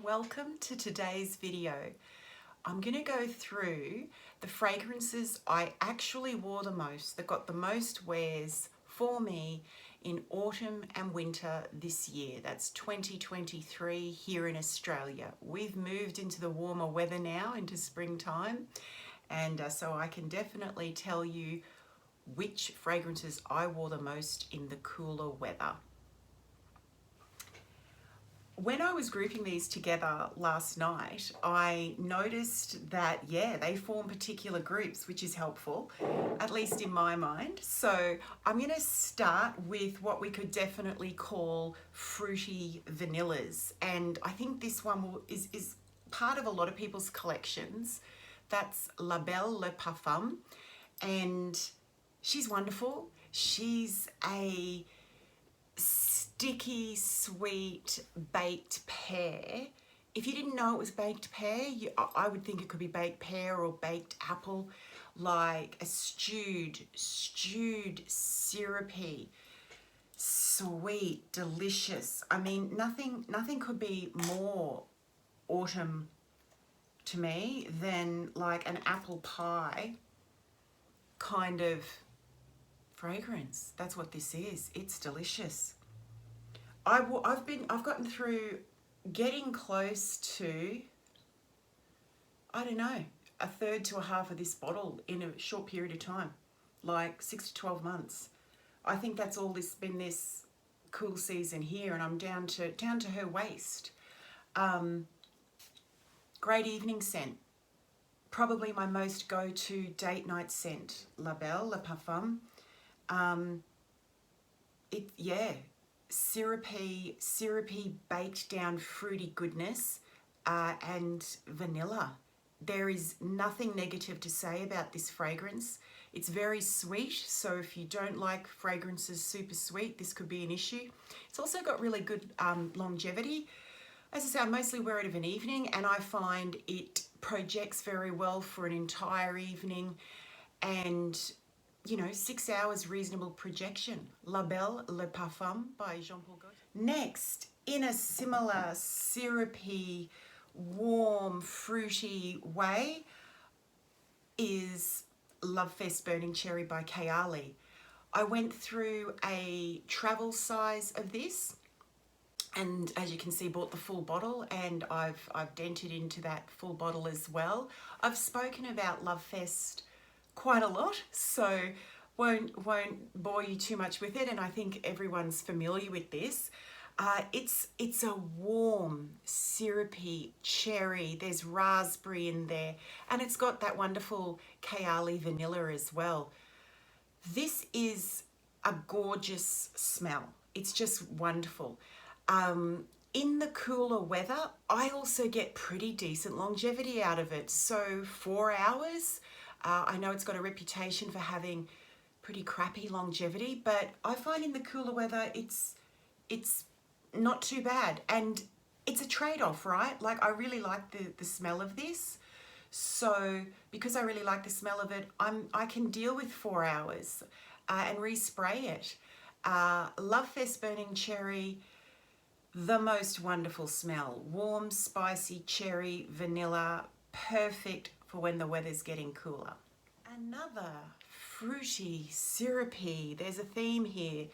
welcome to today's video. I'm going to go through the fragrances I actually wore the most, that got the most wears for me in autumn and winter this year. That's 2023 here in Australia. We've moved into the warmer weather now, into springtime, and so I can definitely tell you which fragrances I wore the most in the cooler weather. When I was grouping these together last night, I noticed that, they form particular groups, which is helpful, at least in my mind. So I'm going to start with what we could definitely call fruity vanillas. And I think this one is part of a lot of people's collections. That's La Belle Le Parfum. And she's wonderful. She's a sticky, sweet, baked pear. If you didn't know it was baked pear, I would think it could be baked pear or baked apple, like a stewed, syrupy, sweet, delicious. I mean, nothing could be more autumn to me than like an apple pie kind of fragrance. That's what this is. It's delicious. I've gotten through getting close to, I don't know, a third to a half of this bottle in a short period of time, like 6 to 12 months. I think that's all been this cool season here, and I'm down to her waist. Great evening scent. Probably my most go-to date night scent, La Belle Le Parfum. Syrupy, baked down fruity goodness, and vanilla. There is nothing negative to say about this fragrance. It's very sweet, so if you don't like fragrances super sweet, this could be an issue. It's also got really good longevity. As I say, I mostly wear it of an evening, and I find it projects very well for an entire evening, and 6 hours reasonable projection. La Belle Le Parfum by Jean-Paul Gaultier. Next, in a similar syrupy, warm, fruity way, is Love Fest Burning Cherry by Kayali. I went through a travel size of this, and as you can see, bought the full bottle, and I've dented into that full bottle as well. I've spoken about Love Fest quite a lot, so won't bore you too much with it, and I think everyone's familiar with this. It's a warm, syrupy cherry. There's raspberry in there, and it's got that wonderful Kayali vanilla as well. This is a gorgeous smell. It's just wonderful. In the cooler weather, I also get pretty decent longevity out of it. So 4 hours. I know it's got a reputation for having pretty crappy longevity, but I find in the cooler weather it's not too bad, and it's a trade-off, right? Like, I really like the smell of this, so because I really like the smell of it, I can deal with 4 hours and respray it. Love Fest Burning Cherry, the most wonderful smell. Warm, spicy cherry, vanilla, perfect for when the weather's getting cooler. Another fruity, syrupy, there's a theme here,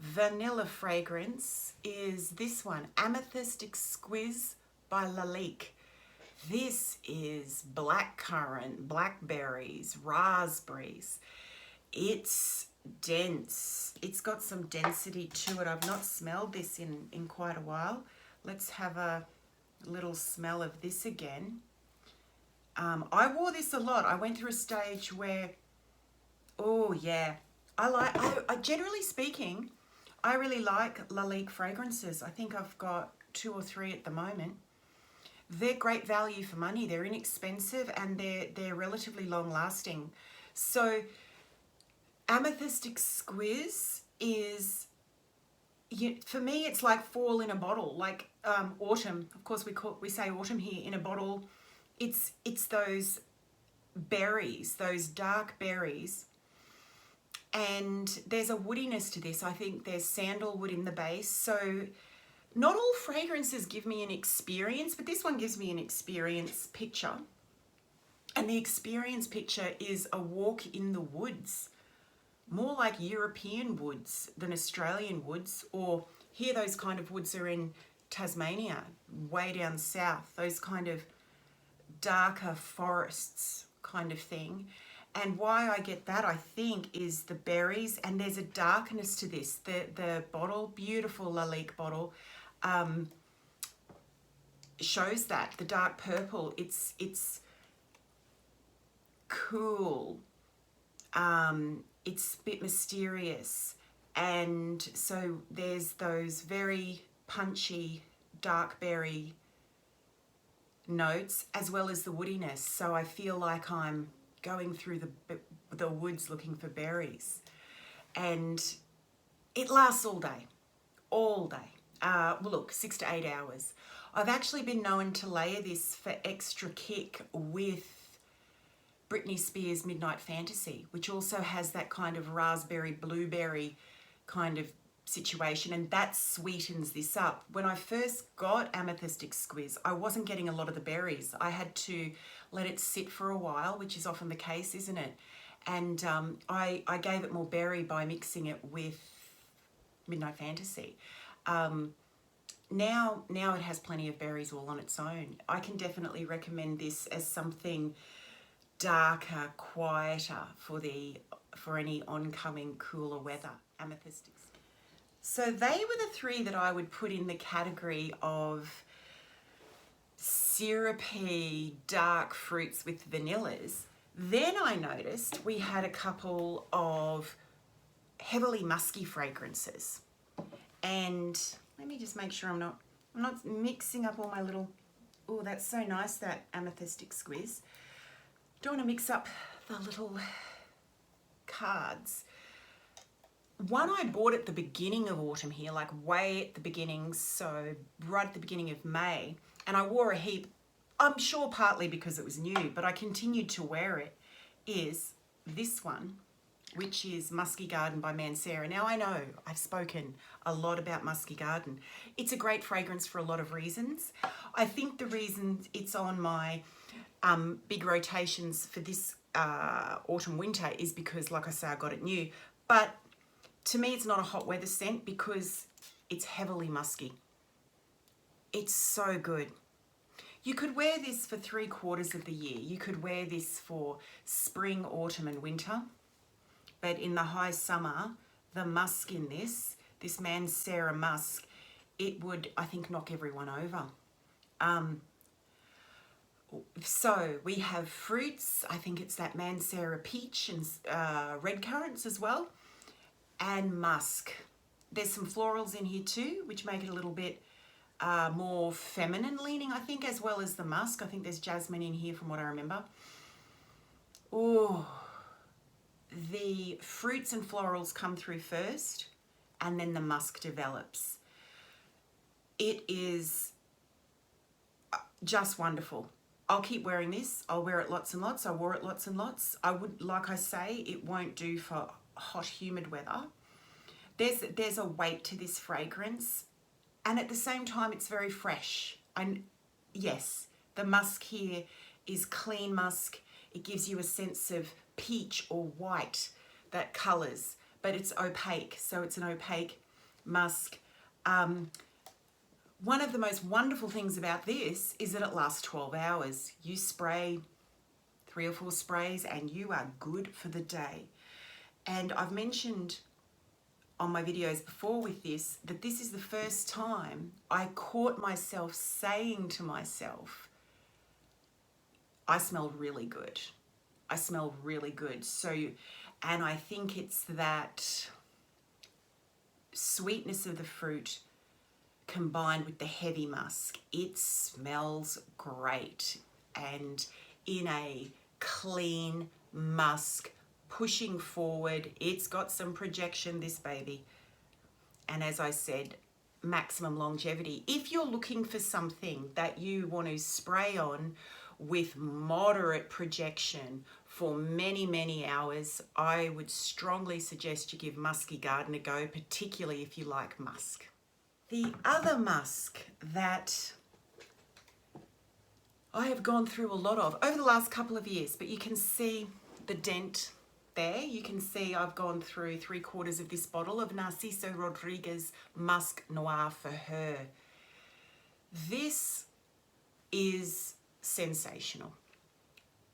vanilla fragrance is this one, Amethyst Exquise by Lalique. This is blackcurrant, blackberries, raspberries. It's dense. It's got some density to it. I've not smelled this in quite a while. Let's have a little smell of this again. I wore this a lot. I went through a stage where, I generally speaking, I really like Lalique fragrances. I think I've got 2 or 3 at the moment. They're great value for money. They're inexpensive, and they're relatively long lasting. So Amethyst Exquise is, for me, it's like fall in a bottle, like autumn. Of course, we say autumn here in a bottle. It's those berries, those dark berries, and there's a woodiness to this. I think there's sandalwood in the base, so Not all fragrances give me an experience, but this one gives me an experience picture. And the experience picture is a walk in the woods, more like European woods than Australian woods, or here those kind of woods are in Tasmania, way down south, those kind of darker forests kind of thing. And why I get that, I think, is the berries, and there's a darkness to this. The bottle, beautiful Lalique bottle, shows that, the dark purple. It's cool. It's a bit mysterious, and so there's those very punchy dark berry notes as well as the woodiness. So I feel like I'm going through the woods looking for berries, and it lasts all day, all day. Well, look, 6 to 8 hours. I've actually been known to layer this for extra kick with Britney Spears' Midnight Fantasy, which also has that kind of raspberry, blueberry kind of situation, and that sweetens this up. When I first got Amethyst Exquise, I wasn't getting a lot of the berries. I had to let it sit for a while, which is often the case, isn't it? And I gave it more berry by mixing it with Midnight Fantasy. Now it has plenty of berries all on its own. I can definitely recommend this as something darker, quieter for any oncoming cooler weather. Amethyst. So they were the three that I would put in the category of syrupy, dark fruits with vanillas. Then I noticed we had a couple of heavily musky fragrances. And let me just make sure I'm not mixing up all my little, oh, that's so nice, that Amethyst Exquise. Don't want to mix up the little cards. One I bought at the beginning of autumn here, like way at the beginning, so right at the beginning of May, and I wore a heap, I'm sure partly because it was new, but I continued to wear it, is this one, which is Musky Garden by Mancera. Now I know I've spoken a lot about Musky Garden. It's a great fragrance for a lot of reasons. I think the reason it's on my big rotations for this autumn winter is because, like I say, I got it new. But to me, it's not a hot weather scent because it's heavily musky. It's so good. You could wear this for 3/4 of the year. You could wear this for spring, autumn and winter. But in the high summer, the musk in this Mancera musk, it would, I think, knock everyone over. So we have fruits. I think it's that Mancera peach and red currants as well. And musk. There's some florals in here too, which make it a little bit more feminine leaning, I think, as well as the musk. I think there's jasmine in here from what I remember. Oh, the fruits and florals come through first and then the musk develops. It is just wonderful. I'll keep wearing this. I'll wear it lots and lots. I wore it lots and lots. I would, like I say, it won't do for hot, humid weather. There's a weight to this fragrance, and at the same time, it's very fresh. And yes, the musk here is clean musk. It gives you a sense of peach or white, that colours, but it's opaque, so it's an opaque musk. One of the most wonderful things about this is that it lasts 12 hours. You spray 3 or 4 sprays and you are good for the day. And I've mentioned on my videos before with this that this is the first time I caught myself saying to myself, I smell really good. I smell really good. So, and I think it's that sweetness of the fruit combined with the heavy musk. It smells great, and in a clean musk, pushing forward. It's got some projection, this baby. And as I said, maximum longevity. If you're looking for something that you want to spray on with moderate projection for many, many hours, I would strongly suggest you give Musky Garden a go, particularly if you like musk. The other musk that I have gone through a lot of over the last couple of years, but you can see the dent there. You can see I've gone through 3/4 of this bottle of Narciso Rodriguez Musk Noir for Her. This is sensational.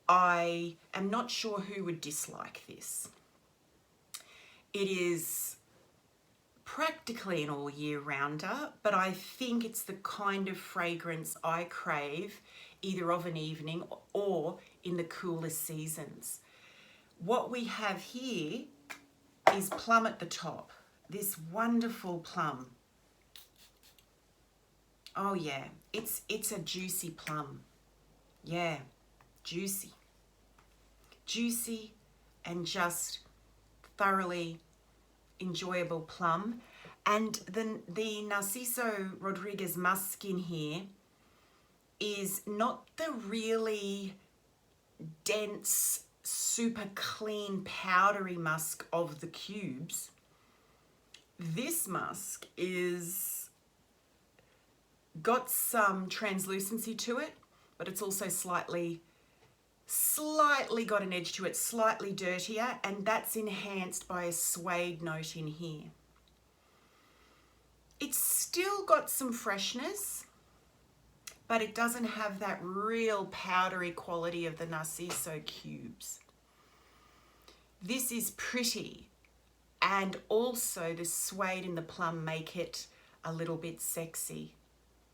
I am not sure who would dislike this. It is practically an all year rounder, but I think it's the kind of fragrance I crave either of an evening or in the cooler seasons. What we have here is plum at the top, this wonderful plum. Oh yeah, it's a juicy plum. Yeah, juicy. Juicy and just thoroughly enjoyable plum. And the Narciso Rodriguez musk in here is not the really dense, super clean, powdery musk of the cubes. This musk is got some translucency to it, but it's also slightly got an edge to it, slightly dirtier, and that's enhanced by a suede note in here. It's still got some freshness, but it doesn't have that real powdery quality of the Narciso cubes. This is pretty, and also the suede and the plum make it a little bit sexy.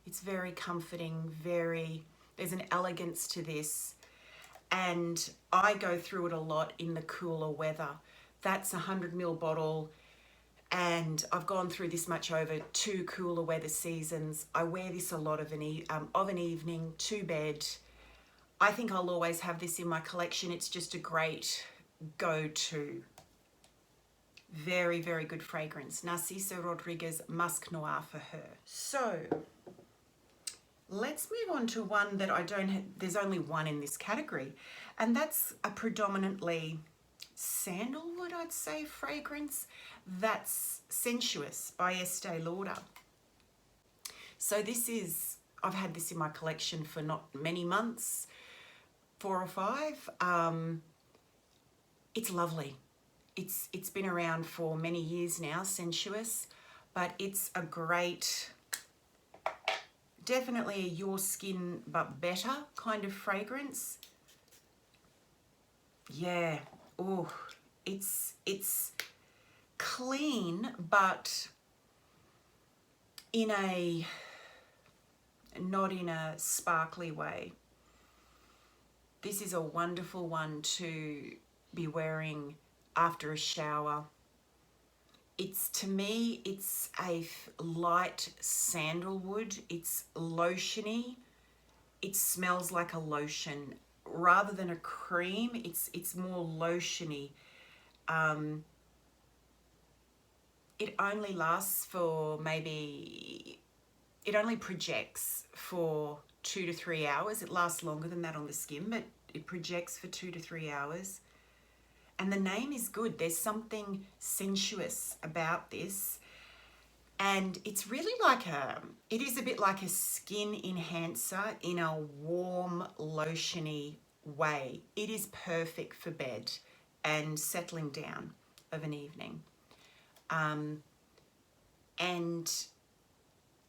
It's very comforting, there's an elegance to this. And I go through it a lot in the cooler weather. That's a 100ml bottle, and I've gone through this much over 2 cooler weather seasons. I wear this a lot of an evening to bed. I think I'll always have this in my collection. It's just a great go-to. Very, very good fragrance. Narciso Rodriguez Musk Noir for Her. So let's move on to one that there's only one in this category, and that's a predominantly sandalwood, I'd say, fragrance. That's Sensuous by Estee Lauder. So I've had this in my collection for not many months, 4 or 5. It's lovely. It's been around for many years now, Sensuous, but it's a great, definitely a your skin but better kind of fragrance. Yeah, oh, it's clean, but not in a sparkly way. This is a wonderful one to be wearing after a shower. To me, it's a light sandalwood. It's lotiony. It smells like a lotion rather than a cream. It's more lotiony. It only lasts for it only projects for 2 to 3 hours. It lasts longer than that on the skin, but it projects for 2 to 3 hours. And the name is good. There's something sensuous about this. And it's really it is a bit like a skin enhancer in a warm, lotiony way. It is perfect for bed and settling down of an evening. And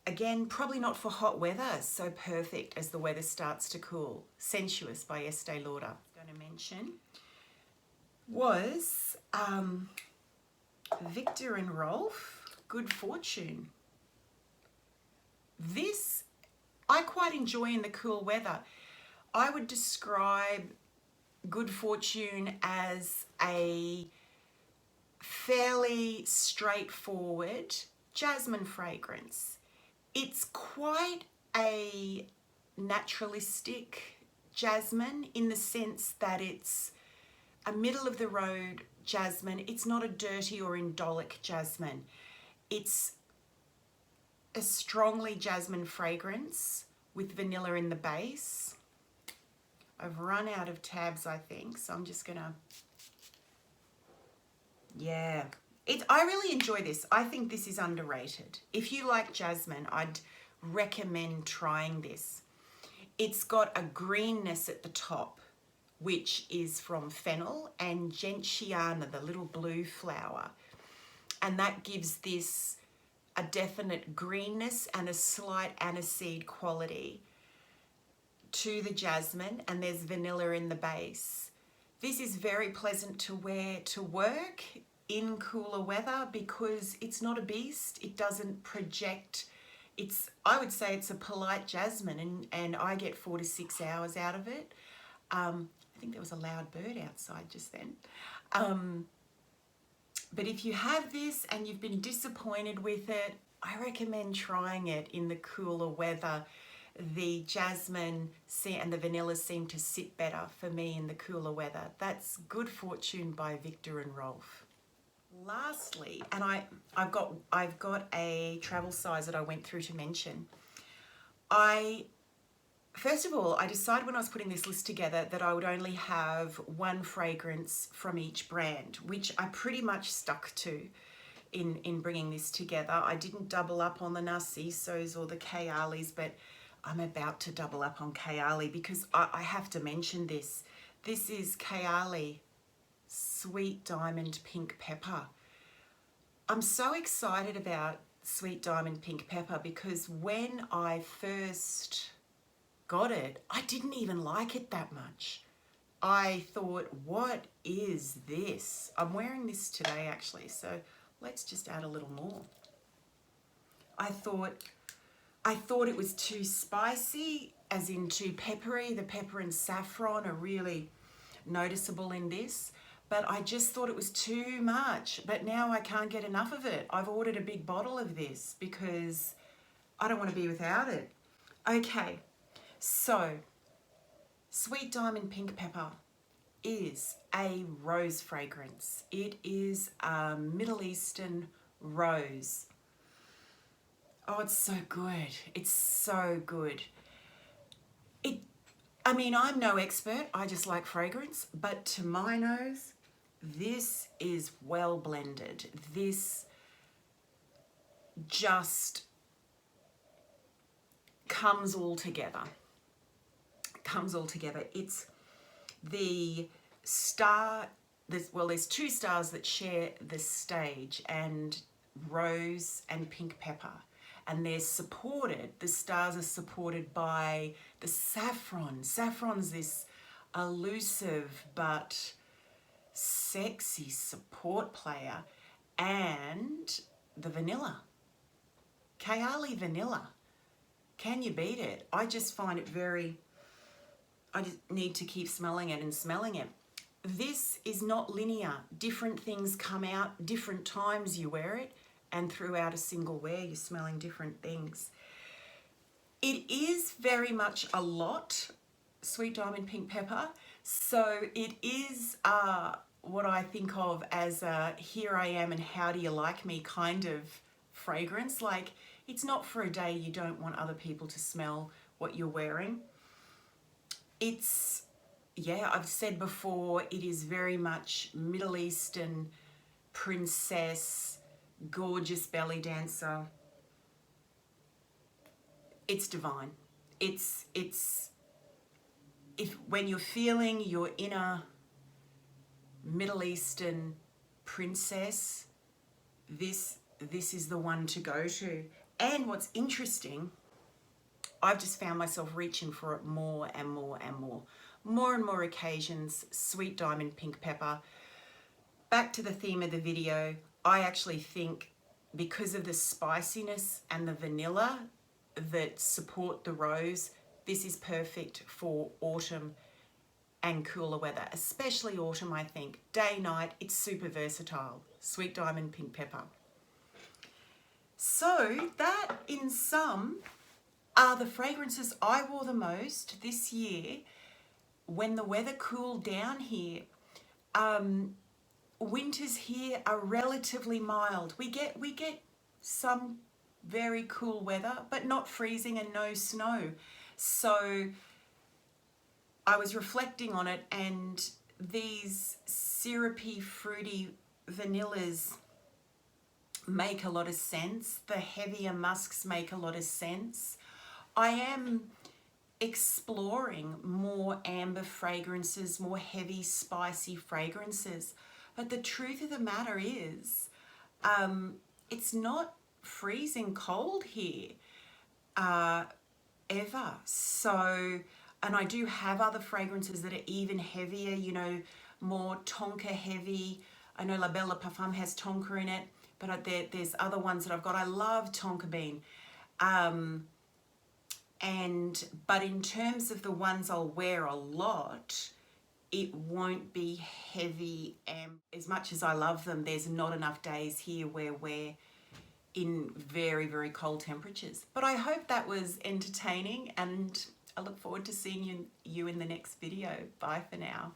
again, probably not for hot weather, so perfect as the weather starts to cool. Sensuous by Estee Lauder. I'm going to mention was Viktor and Rolf, Good Fortune. This I quite enjoy in the cool weather. I would describe Good Fortune as a fairly straightforward jasmine fragrance. It's quite a naturalistic jasmine in the sense that it's a middle of the road jasmine. It's not a dirty or indolic jasmine. It's a strongly jasmine fragrance with vanilla in the base. I've run out of tabs, I think, so I'm just gonna, yeah, I really enjoy this. I think this is underrated. If you like jasmine, I'd recommend trying this. It's got a greenness at the top, which is from fennel and gentiana, the little blue flower. And that gives this a definite greenness and a slight aniseed quality to the jasmine, and there's vanilla in the base. This is very pleasant to wear to work in cooler weather because it's not a beast. It doesn't project. I would say it's a polite jasmine, and I get 4 to 6 hours out of it. I think there was a loud bird outside just then. But if you have this and you've been disappointed with it, I recommend trying it in the cooler weather. The jasmine and the vanilla seem to sit better for me in the cooler weather. That's Good Fortune by Viktor and Rolf. Lastly, and I've got a travel size that I went through to mention. First of all, I decided when I was putting this list together that I would only have one fragrance from each brand, which I pretty much stuck to in bringing this together. I didn't double up on the Narcisos or the Kayali's, but I'm about to double up on Kayali because I have to mention this. This is Kayali Sweet Diamond Pink Pepper. I'm so excited about Sweet Diamond Pink Pepper because when I first got it, I didn't even like it that much. I thought, what is this? I'm wearing this today actually, so let's just add a little more. I thought it was too spicy, as in too peppery. The pepper and saffron are really noticeable in this, but I just thought it was too much. But now I can't get enough of it. I've ordered a big bottle of this because I don't want to be without it. Okay, so Sweet Diamond Pink Pepper is a rose fragrance. It is a Middle Eastern rose. Oh, it's so good. It's so good. I mean, I'm no expert. I just like fragrance, but to my nose, this is well blended. This just comes all together. It's the star, there's two stars that share the stage, and rose and pink pepper. And the stars are supported by the saffron. Saffron's this elusive but sexy support player, and the vanilla. Kayali vanilla. Can you beat it? I just find it I just need to keep smelling it and smelling it. This is not linear. Different things come out, different times you wear it, and throughout a single wear, you're smelling different things. It is very much a lot, Sweet Diamond Pink Pepper. So it is what I think of as a here I am and how do you like me kind of fragrance. Like, it's not for a day you don't want other people to smell what you're wearing. I've said before, it is very much Middle Eastern princess, gorgeous belly dancer. It's divine. When you're feeling your inner Middle Eastern princess, this is the one to go to. And what's interesting, I've just found myself reaching for it more and more and more. More and more occasions, Sweet Diamond Pink Pepper. Back to the theme of the video, I actually think because of the spiciness and the vanilla that support the rose, this is perfect for autumn and cooler weather, especially autumn, I think. Day, night, it's super versatile. Sweet Diamond Pink Pepper. So that, in sum, are the fragrances I wore the most this year when the weather cooled down here. Winters here are relatively mild. We get some very cool weather, but not freezing and no snow. So I was reflecting on it, and these syrupy, fruity vanillas make a lot of sense. The heavier musks make a lot of sense. I am exploring more amber fragrances, more heavy, spicy fragrances. But the truth of the matter is, it's not freezing cold here ever. So, and I do have other fragrances that are even heavier, you know, more tonka heavy. I know La Belle Parfum has tonka in it, but there's other ones that I've got. I love tonka bean. But in terms of the ones I'll wear a lot, it won't be heavy. And as much as I love them, there's not enough days here where we're in very, very cold temperatures. But I hope that was entertaining, and I look forward to seeing you in the next video. Bye for now.